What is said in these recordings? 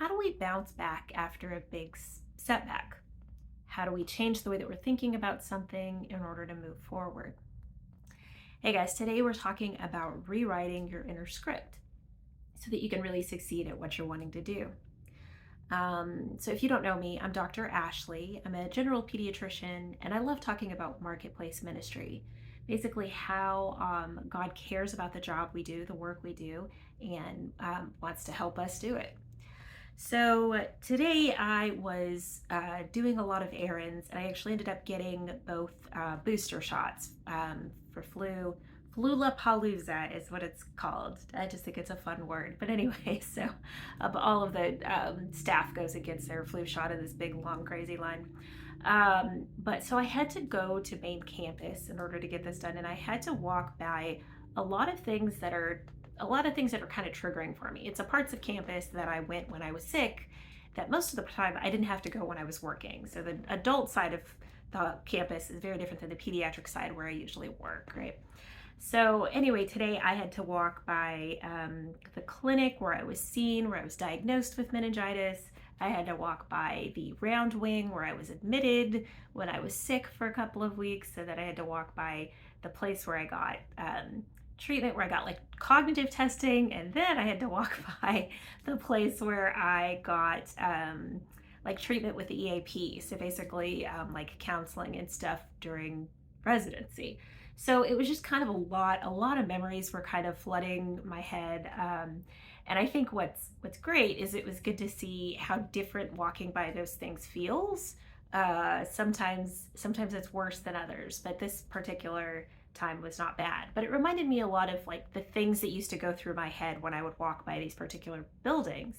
how do we bounce back after a big setback? How do we change the way that we're thinking about something in order to move forward? Hey guys, today we're talking about rewriting your inner script so that you can really succeed at what you're wanting to do. So, if you don't know me, I'm Dr. Ashley. I'm a general pediatrician, and I love talking about marketplace ministry. Basically, how God cares about the job we do, the work we do, and wants to help us do it. So today I was doing a lot of errands, and I actually ended up getting both booster shots for flu. Flulapalooza is what it's called. I just think it's a fun word. But anyway, so all of the staff goes and gets their flu shot in this big, long, crazy line. But so I had to go to main campus in order to get this done, and I had to walk by a lot of things that are kind of triggering for me. It's a parts of campus that I went when I was sick that most of the time I didn't have to go when I was working. So the adult side of the campus is very different than the pediatric side where I usually work, right? So anyway, today I had to walk by the clinic where I was seen, where I was diagnosed with meningitis. I had to walk by the round wing where I was admitted when I was sick for a couple of weeks, so that I had to walk by the place where I got treatment, where I got like cognitive testing, and then I had to walk by the place where I got like treatment with the EAP, so basically like counseling and stuff during residency. So it was just kind of a lot of memories were kind of flooding my head. And I think what's great is it was good to see how different walking by those things feels. Sometimes it's worse than others, but this particular time was not bad. But it reminded me a lot of like the things that used to go through my head when I would walk by these particular buildings,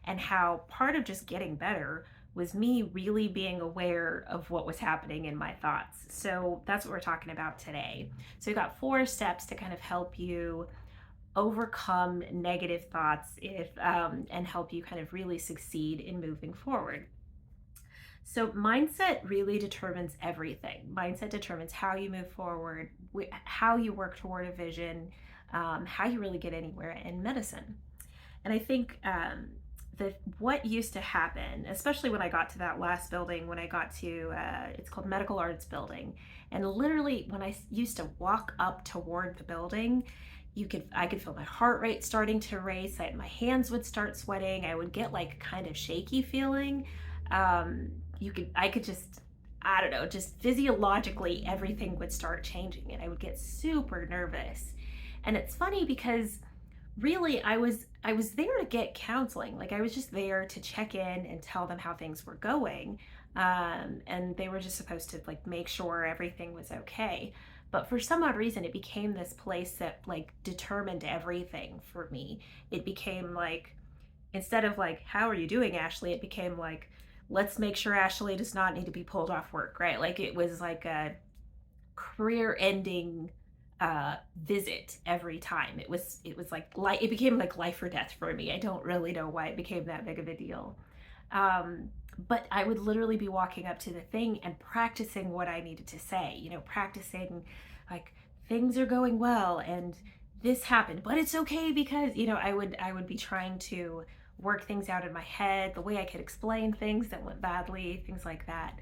and how part of just getting better was me really being aware of what was happening in my thoughts. So that's what we're talking about today. So we've got 4 steps to kind of help you overcome negative thoughts and help you kind of really succeed in moving forward. So mindset really determines everything. Mindset determines how you move forward, how you work toward a vision, how you really get anywhere in medicine. And I think that what used to happen, especially when I got to that last building, when I got to, it's called Medical Arts Building, and literally when I used to walk up toward the building, I could feel my heart rate starting to race. My hands would start sweating. I would get like kind of shaky feeling. I could just, I don't know, just physiologically everything would start changing, and I would get super nervous. And it's funny because really I was there to get counseling. Like I was just there to check in and tell them how things were going. And they were just supposed to like make sure everything was okay. But for some odd reason, it became this place that like determined everything for me. It became like, instead of like, how are you doing, Ashley? It became like, let's make sure Ashley does not need to be pulled off work, right? Like it was like a career ending visit every time. It was like it became like life or death for me. I don't really know why it became that big of a deal. But I would literally be walking up to the thing and practicing what I needed to say, practicing like things are going well and this happened, but it's okay because, I would be trying to work things out in my head, the way I could explain things that went badly, things like that.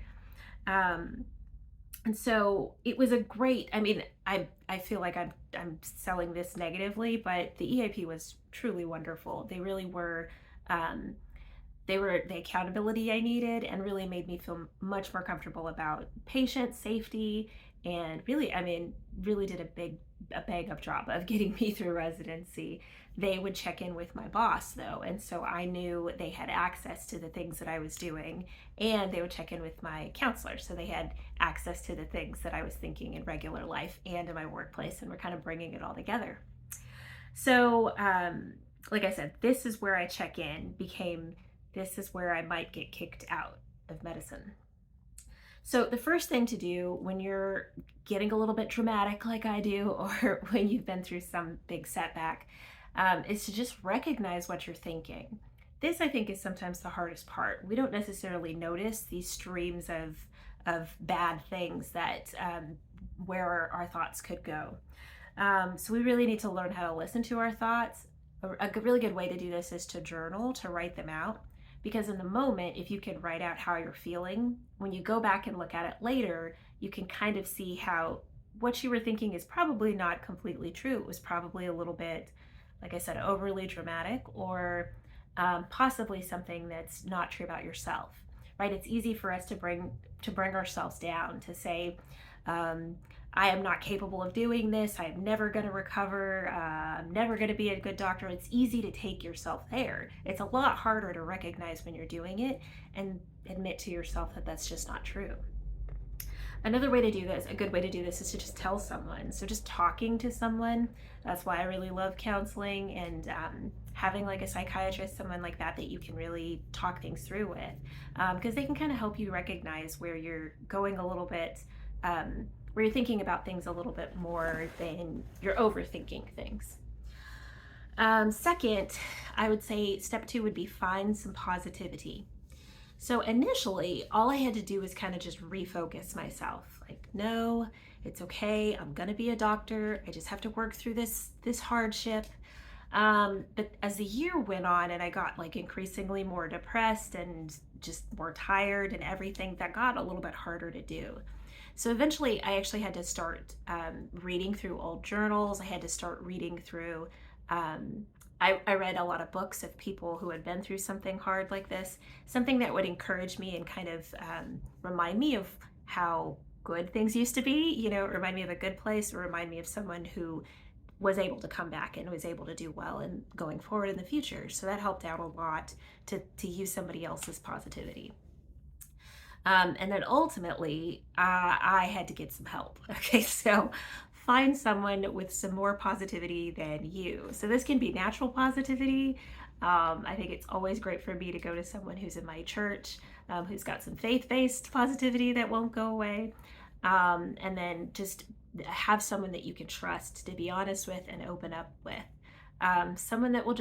And so it was a great, I feel like I'm selling this negatively, but the EAP was truly wonderful. They really were, they were the accountability I needed, and really made me feel much more comfortable about patient safety, and really did a bang up job of getting me through residency. They would check in with my boss though, and so I knew they had access to the things that I was doing, and they would check in with my counselor, so they had access to the things that I was thinking in regular life and in my workplace, and we're kind of bringing it all together. So like I said, this is where I check in became, this is where I might get kicked out of medicine. So the first thing to do when you're getting a little bit dramatic like I do, or when you've been through some big setback, is to just recognize what you're thinking. This, I think, is sometimes the hardest part. We don't necessarily notice these streams of bad things that where our thoughts could go. So we really need to learn how to listen to our thoughts. A really good way to do this is to journal, to write them out. Because in the moment, if you can write out how you're feeling, when you go back and look at it later, you can kind of see how what you were thinking is probably not completely true. It was probably a little bit, like I said, overly dramatic, or possibly something that's not true about yourself, right? It's easy for us to bring ourselves down, to say, um, I am not capable of doing this. I am never going to recover. I'm never going to be a good doctor. It's easy to take yourself there. It's a lot harder to recognize when you're doing it and admit to yourself that that's just not true. Another way to do this, a good way to do this, is to just tell someone. So just talking to someone. That's why I really love counseling, and having like a psychiatrist, someone like that you can really talk things through with, because they can kind of help you recognize where you're going a little bit, where you're thinking about things a little bit more than you're overthinking things. Second, I would say step 2 would be find some positivity. So initially, all I had to do was kind of just refocus myself. Like, no, it's okay. I'm gonna be a doctor. I just have to work through this hardship. But as the year went on and I got like increasingly more depressed and just more tired and everything, that got a little bit harder to do. So eventually, I actually had to start reading through old journals. I had to start reading through. I read a lot of books of people who had been through something hard like this, something that would encourage me and kind of remind me of how good things used to be, remind me of a good place, or remind me of someone who was able to come back and was able to do well and going forward in the future. So that helped out a lot to use somebody else's positivity. And then ultimately, I had to get some help. Okay, so find someone with some more positivity than you. So this can be natural positivity. I think it's always great for me to go to someone who's in my church, who's got some faith-based positivity that won't go away. And then just have someone that you can trust to be honest with and open up with. Someone that will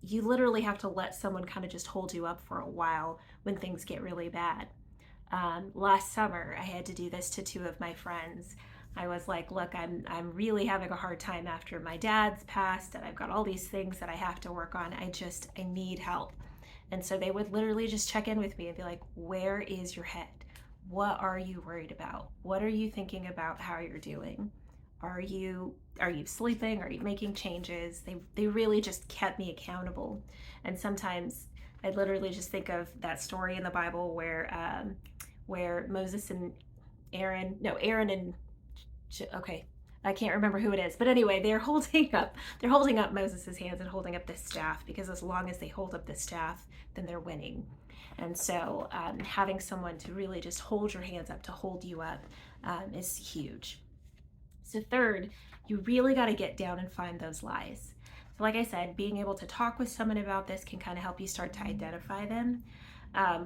you literally have to let someone kind of just hold you up for a while when things get really bad. Last summer, I had to do this to 2 of my friends. I was like, look, I'm really having a hard time after my dad's passed, and I've got all these things that I have to work on. I need help. And so they would literally just check in with me and be like, where is your head? What are you worried about? What are you thinking about how you're doing? Are you sleeping? Are you making changes? They really just kept me accountable. And sometimes I literally just think of that story in the Bible where Moses and Aaron and okay, I can't remember who it is, but anyway, they're holding up Moses's hands and holding up the staff, because as long as they hold up the staff, then they're winning. And so having someone to really just hold your hands up, to hold you up, is huge. So third, you really got to get down and find those lies. So like I said, being able to talk with someone about this can kind of help you start to identify them.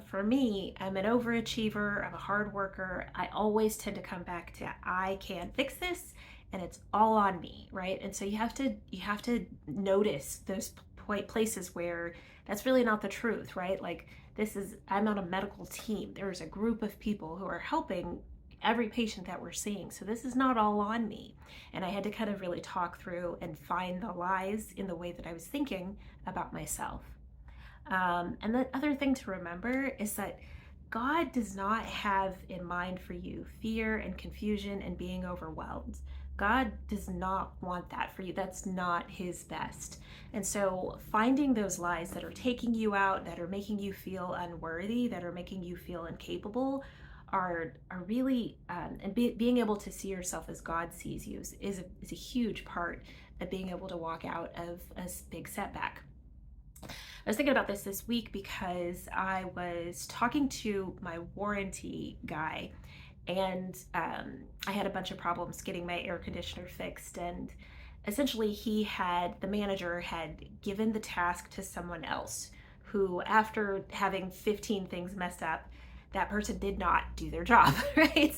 For me, I'm an overachiever, I'm a hard worker. I always tend to come back to, I can't fix this, and it's all on me, right? And so you have to notice those places where that's really not the truth, right? Like, I'm on a medical team. There's a group of people who are helping every patient that we're seeing. So this is not all on me. And I had to kind of really talk through and find the lies in the way that I was thinking about myself. And the other thing to remember is that God does not have in mind for you fear and confusion and being overwhelmed. God does not want that for you. That's not his best. And so finding those lies that are taking you out, that are making you feel unworthy, that are making you feel incapable, are really, and being able to see yourself as God sees you is a huge part of being able to walk out of a big setback. I was thinking about this week because I was talking to my warranty guy, and I had a bunch of problems getting my air conditioner fixed. And essentially, the manager had given the task to someone else who, after having 15 things messed up, that person did not do their job, right?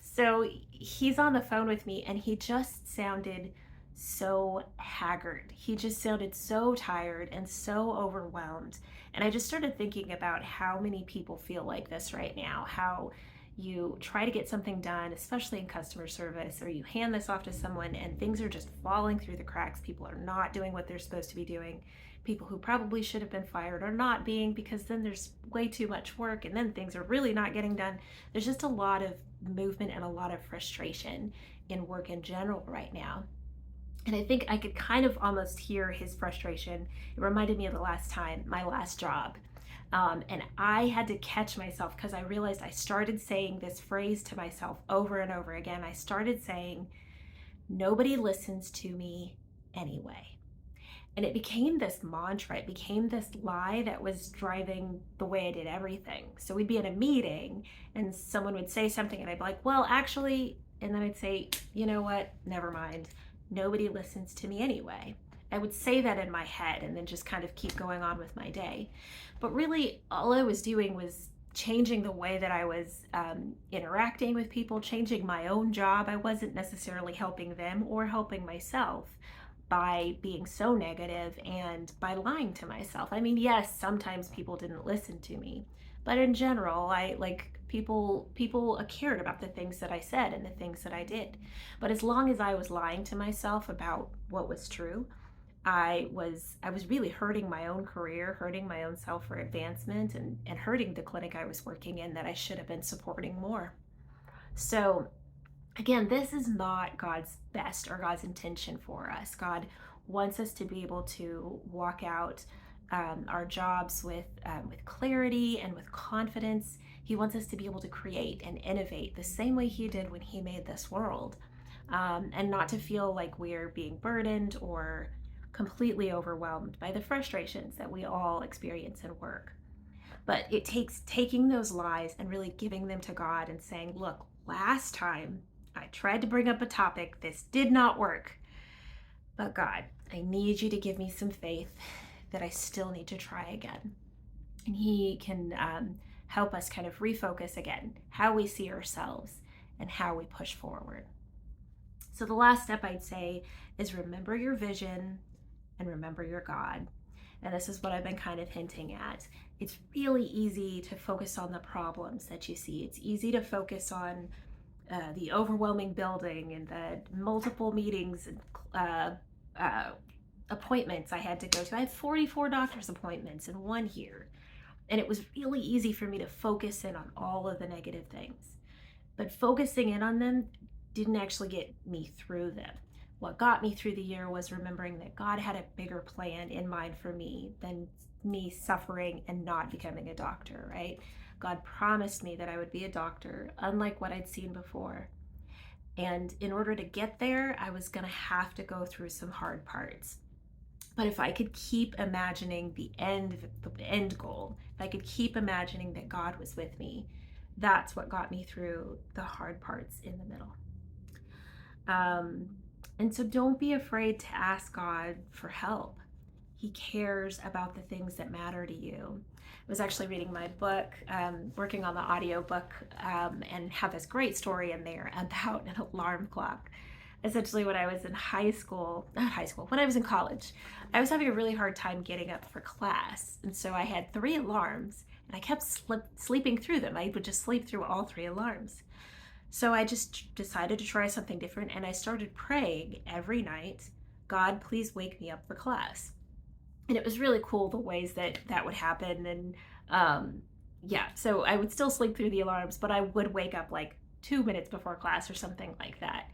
So he's on the phone with me, and he just sounded so haggard. He just sounded so tired and so overwhelmed. And I just started thinking about how many people feel like this right now, how you try to get something done, especially in customer service, or you hand this off to someone and things are just falling through the cracks. People are not doing what they're supposed to be doing. people who probably should have been fired are not being, because then there's way too much work and then things are really not getting done. There's just a lot of movement and a lot of frustration in work in general right now. And I think I could kind of almost hear his frustration. It reminded me of my last job. And I had to catch myself because I realized I started saying this phrase to myself over and over again. I started saying, nobody listens to me anyway. And it became this mantra, it became this lie that was driving the way I did everything. So we'd be in a meeting and someone would say something and I'd be like, well, actually, and then I'd say, you know what, never mind. Nobody listens to me anyway. I would say that in my head and then just kind of keep going on with my day. But really, all I was doing was changing the way that I was interacting with people, changing my own job. I wasn't necessarily helping them or helping myself by being so negative and by lying to myself. I mean, yes, sometimes people didn't listen to me, but in general, I like people cared about the things that I said and the things that I did. But as long as I was lying to myself about what was true, I was really hurting my own career, hurting my own self for advancement, and hurting the clinic I was working in that I should have been supporting more. So again, this is not God's best or God's intention for us. God wants us to be able to walk out our jobs with clarity and with confidence. He wants us to be able to create and innovate the same way He did when He made this world, and not to feel like we're being burdened or completely overwhelmed by the frustrations that we all experience in work. But it takes taking those lies and really giving them to God and saying, look, last time I tried to bring up a topic, this did not work. But God, I need you to give me some faith that I still need to try again. And He can help us kind of refocus again how we see ourselves and how we push forward. So the last step I'd say is remember your vision and remember your God. And this is what I've been kind of hinting at. It's really easy to focus on the problems that you see. It's easy to focus on the overwhelming building and the multiple meetings and appointments I had to go to. I had 44 doctor's appointments in 1 year. And it was really easy for me to focus in on all of the negative things. But focusing in on them didn't actually get me through them. What got me through the year was remembering that God had a bigger plan in mind for me than me suffering and not becoming a doctor, right? God promised me that I would be a doctor, unlike what I'd seen before. And in order to get there, I was going to have to go through some hard parts. But if I could keep imagining the end goal, if I could keep imagining that God was with me, that's what got me through the hard parts in the middle. And so don't be afraid to ask God for help. He cares about the things that matter to you. I was actually reading my book, working on the audio book, and have this great story in there about an alarm clock. Essentially, when I was in when I was in college, I was having a really hard time getting up for class. And so I had 3 alarms and I kept sleeping through them. I would just sleep through all 3 alarms. So I just decided to try something different, and I started praying every night, God, please wake me up for class. And it was really cool the ways that would happen. And so I would still sleep through the alarms, but I would wake up like 2 minutes before class or something like that.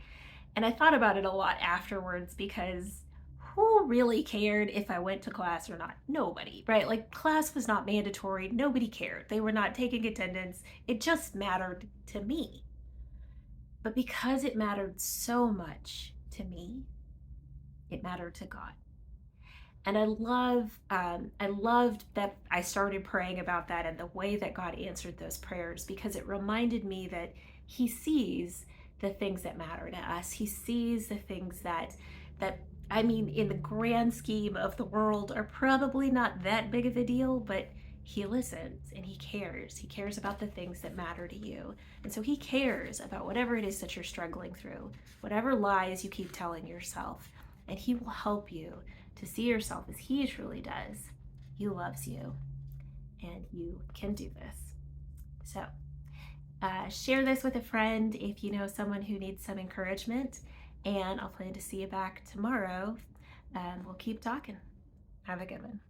And I thought about it a lot afterwards, because who really cared if I went to class or not? Nobody, right? Like, class was not mandatory. Nobody cared. They were not taking attendance. It just mattered to me. But because it mattered so much to me, it mattered to God. And I loved that I started praying about that and the way that God answered those prayers, because it reminded me that He sees the things that matter to us. He sees the things that in the grand scheme of the world are probably not that big of a deal, but He listens and He cares. He cares about the things that matter to you. And so He cares about whatever it is that you're struggling through, whatever lies you keep telling yourself, and He will help you to see yourself as He truly does. He loves you, and you can do this. So share this with a friend if you know someone who needs some encouragement, and I'll plan to see you back tomorrow. We'll keep talking. Have a good one.